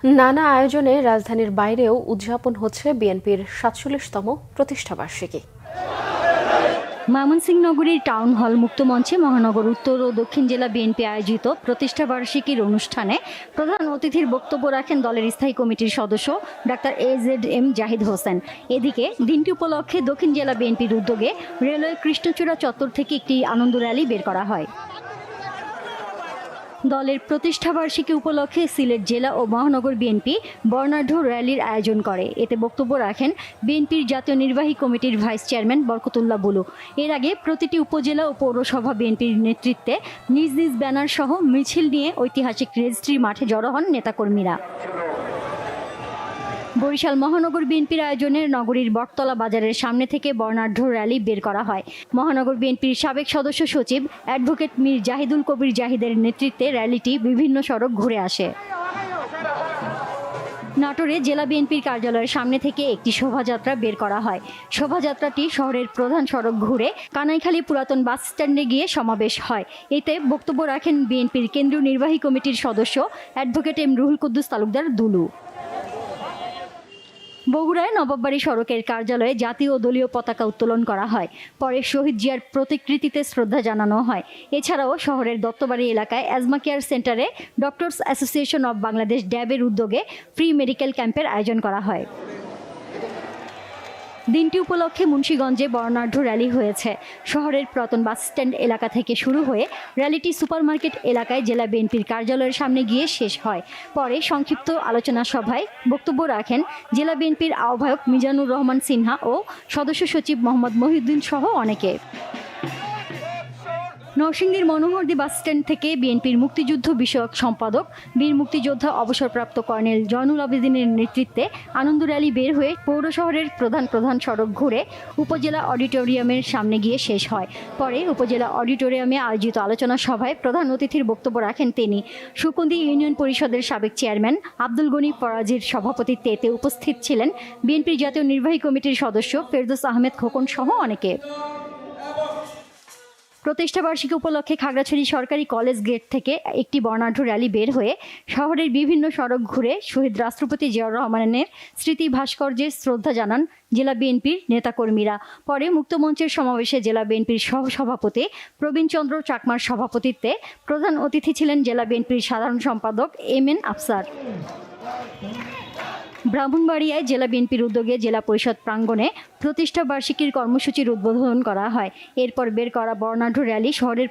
নানা আয়োজনে রাজধানীর বাইরেও উদযাপন হচ্ছে বিএনপির ৪৭তম প্রতিষ্ঠাবার্ষিকী। ময়মনসিংহ নগরীর টাউন হল মুক্ত মঞ্চে মহানগর উত্তর ও দক্ষিণ জেলা বিএনপি আয়োজিত প্রতিষ্ঠাবার্ষিকীর অনুষ্ঠানে প্রধান অতিথির বক্তব্য রাখেন দলের স্থায়ী কমিটির সদস্য ডাক্তার AZM জাহিদ হোসেন। এদিকে দিনটি উপলক্ষে দক্ষিণ জেলা বিএনপির উদ্যোগে রেলওয়ে কৃষ্ণচূড়া চত্বর থেকে একটি আনন্দ র্যালি বের করা হয়। দলের প্রতিষ্ঠাবার্ষিকী উপলক্ষে সিলেট জেলা ও মহানগর বিএনপি বর্ণাঢ্য র্যালির আয়োজন করে। এতে বক্তব্য রাখেন বিএনপির জাতীয় নির্বাহী কমিটির ভাইস চেয়ারম্যান বরকতুল্লাহ বুলু। এর আগে প্রতিটি উপজেলা ও পৌরসভা বিএনপির নেতৃত্বে নিজ নিজ ব্যানার সহ মিছিল নিয়ে ঐতিহাসিক রেজিস্ট্রি মাঠে জড়ো হন নেতাকর্মীরা। বরিশাল মহানগর বিএনপির আয়োজনে নগরীর বটতলা বাজারের সামনে থেকে বর্ণাঢ্য র্যালি বের করা হয়। মহানগর বিএনপির সাবেক সদস্য সচিব অ্যাডভোকেট মীর জাহিদুল কবির জাহিদের নেতৃত্বে র্যালিটি বিভিন্ন সড়ক ঘুরে আসে। নাটোরে জেলা বিএনপির কার্যালয়ের সামনে থেকে একটি শোভাযাত্রা বের করা হয়। শোভাযাত্রাটি শহরের প্রধান সড়ক ঘুরে কানাইখালী পুরাতন বাস স্ট্যান্ডে গিয়ে সমাবেশ হয়। এতে বক্তব্য রাখেন বিএনপির কেন্দ্রীয় নির্বাহী কমিটির সদস্য অ্যাডভোকেট এম রুহুল কুদ্দুস তালুকদার দুলু। বগুড়ায় নবাববাড়ি সড়কের কার্যালয়ে জাতীয় ও দলীয় পতাকা উত্তোলন করা হয়। পরে শহীদ জিয়ার প্রতিকৃতিতে শ্রদ্ধা জানানো হয়। এছাড়াও শহরের দত্তবাড়ি এলাকায় অ্যাজমা কেয়ার সেন্টারে ডক্টরস অ্যাসোসিয়েশন অব বাংলাদেশ ড্যাবের উদ্যোগে ফ্রি মেডিকেল ক্যাম্পের আয়োজন করা হয়। দিনটি উপলক্ষে মুন্সিগঞ্জে বর্ণাঢ্য র্যালি হয়েছে। শহরের পুরাতন বাস স্ট্যান্ড এলাকা থেকে শুরু হয়ে র্যালিটি সুপারমার্কেট এলাকায় জেলা বিএনপির কার্যালয়ের সামনে গিয়ে শেষ হয়। পরে সংক্ষিপ্ত আলোচনা সভায় বক্তব্য রাখেন জেলা বিএনপির আহ্বায়ক মিজানুর রহমান সিনহা ও সদস্য সচিব মোহাম্মদ মহিউদ্দিন সহ অনেকে। নরসিংদীর মনোহরদী বাস স্ট্যান্ড থেকে বিএনপির মুক্তিযুদ্ধ বিষয়ক সম্পাদক বীর মুক্তিযোদ্ধা অবসরপ্রাপ্ত কর্নেল জয়নুল আবেদিনের নেতৃত্বে আনন্দ র্যালি বের হয়ে পৌর শহরের প্রধান সড়ক ঘুরে উপজেলা অডিটোরিয়ামের সামনে গিয়ে শেষ হয়। পরে উপজেলা অডিটোরিয়ামে আয়োজিত আলোচনা সভায় প্রধান অতিথির বক্তব্য রাখেন তিনি। সুকন্দি ইউনিয়ন পরিষদের সাবেক চেয়ারম্যান আব্দুল গনি ফরাজির সভাপতিত্বে এতে উপস্থিত ছিলেন বিএনপির জাতীয় নির্বাহী কমিটির সদস্য ফেরদৌস আহমেদ খোকন সহ অনেকে। প্রতিষ্ঠাবার্ষিকী উপলক্ষে খাগড়াছড়ি সরকারি কলেজ গেট থেকে একটি বর্ণাঢ্য র্যালি বের হয়ে শহরের বিভিন্ন সড়ক ঘুরে শহীদ রাষ্ট্রপতি জিয়াউর রহমানের স্মৃতি ভাস্কর্যে শ্রদ্ধা জানান জেলা বিএনপির নেতাকর্মীরা। পরে মুক্তমঞ্চের সমাবেশে জেলা বিএনপির সহসভাপতি প্রবীণ চন্দ্র চাকমার সভাপতিত্বে প্রধান অতিথি ছিলেন জেলা বিএনপির সাধারণ সম্পাদক MN আফসার। ব্রাহ্মণবাড়িয়ায় জেলা বিএনপির উদ্যোগে জেলা পরিষদ প্রাঙ্গণে প্রতিষ্ঠা বার্ষিকীর কর্মসূচির উদ্বোধন করা হয়। এরপর বের করা বর্ণাঢ্য র্যালি শহরের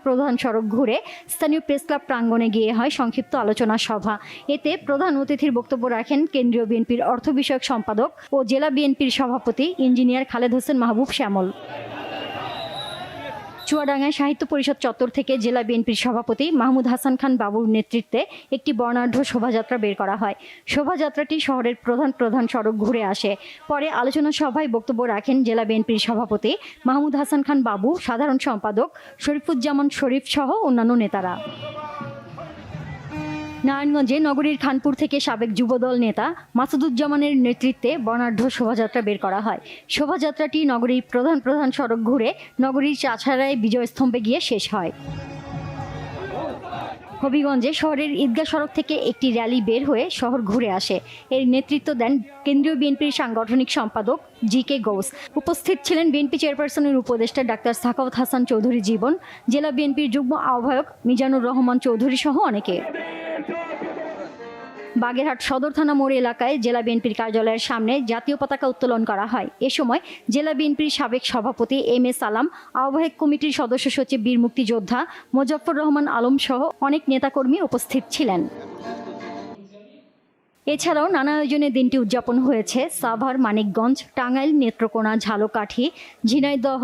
প্রধান সড়ক ঘুরে স্থানীয় প্রেস ক্লাব প্রাঙ্গণে গিয়ে হয় সংক্ষিপ্ত আলোচনা সভা। এতে প্রধান অতিথির বক্তব্য রাখেন কেন্দ্রীয় বিএনপির অর্থ বিষয়ক সম্পাদক ও জেলা বিএনপির সভাপতি ইঞ্জিনিয়ার খালেদ হোসেন মাহবুব শ্যামল। চুয়াডাঙ্গায় সাহিত্য পরিষদ চত্বর থেকে জেলা বিএনপির সভাপতি মাহমুদ হাসান খান বাবুর নেতৃত্বে একটি বর্ণাঢ্য শোভাযাত্রা বের করা হয়। শোভাযাত্রাটি শহরের প্রধান সড়ক ঘুরে আসে। পরে আলোচনা সভায় বক্তব্য রাখেন জেলা বিএনপির সভাপতি মাহমুদ হাসান খান বাবু, সাধারণ সম্পাদক শরীফুজ্জামান শরীফ সহ অন্যান্য নেতারা। নারায়ণগঞ্জে নগরীর খানপুর থেকে সাবেক যুবদল নেতা মাসুদুজ্জামানের নেতৃত্বে বর্ণাঢ্য শোভাযাত্রা বের করা হয়। শোভাযাত্রাটি নগরীর প্রধান সড়ক ঘুরে নগরীর চাছাড়ায় বিজয়স্তম্ভে গিয়ে শেষ হয়। হবিগঞ্জে শহরের ঈদগাহ সড়ক থেকে একটি র্যালি বের হয়ে শহর ঘুরে আসে। এর নেতৃত্ব দেন কেন্দ্রীয় বিএনপির সাংগঠনিক সম্পাদক GK গৌস। উপস্থিত ছিলেন বিএনপি চেয়ারপারসনের উপদেষ্টা ডাক্তার সাখাওয়াত হাসান চৌধুরী জীবন, জেলা বিএনপির যুগ্ম আহ্বায়ক মিজানুর রহমান চৌধুরী সহ অনেকে। বাগেরহাট সদর থানা মোড় এলাকায় জেলা বিএনপির কার্যালয়ের সামনে জাতীয় পতাকা উত্তোলন করা হয়। এ সময় জেলা বিএনপির সাবেক সভাপতি MA সালাম, আহ্বায়ক কমিটির সদস্য সচিব বীর মুক্তিযোদ্ধা মোজাফফর রহমান আলম সহ অনেক নেতাকর্মী উপস্থিত ছিলেন। এছাড়াও নানা আয়োজনে দিনটি উদযাপন হয়েছে সাভার, মানিকগঞ্জ, টাঙ্গাইল, নেত্রকোনা, ঝালকাঠি, ঝিনাইদহ,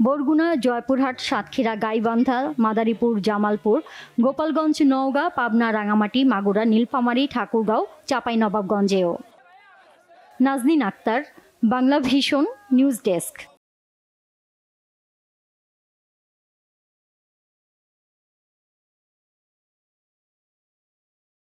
বরগুনা, জয়পুরহাট, সাতক্ষীরা, গাইবান্ধা, মাদারীপুর, জামালপুর, গোপালগঞ্জ, নওগাঁ, পাবনা, রাঙামাটি, মাগুরা, নীলফামারী, ঠাকুরগাঁও, চাঁপাইনবাবগঞ্জেও। Nazneen Akter, Bangla vision, news desk.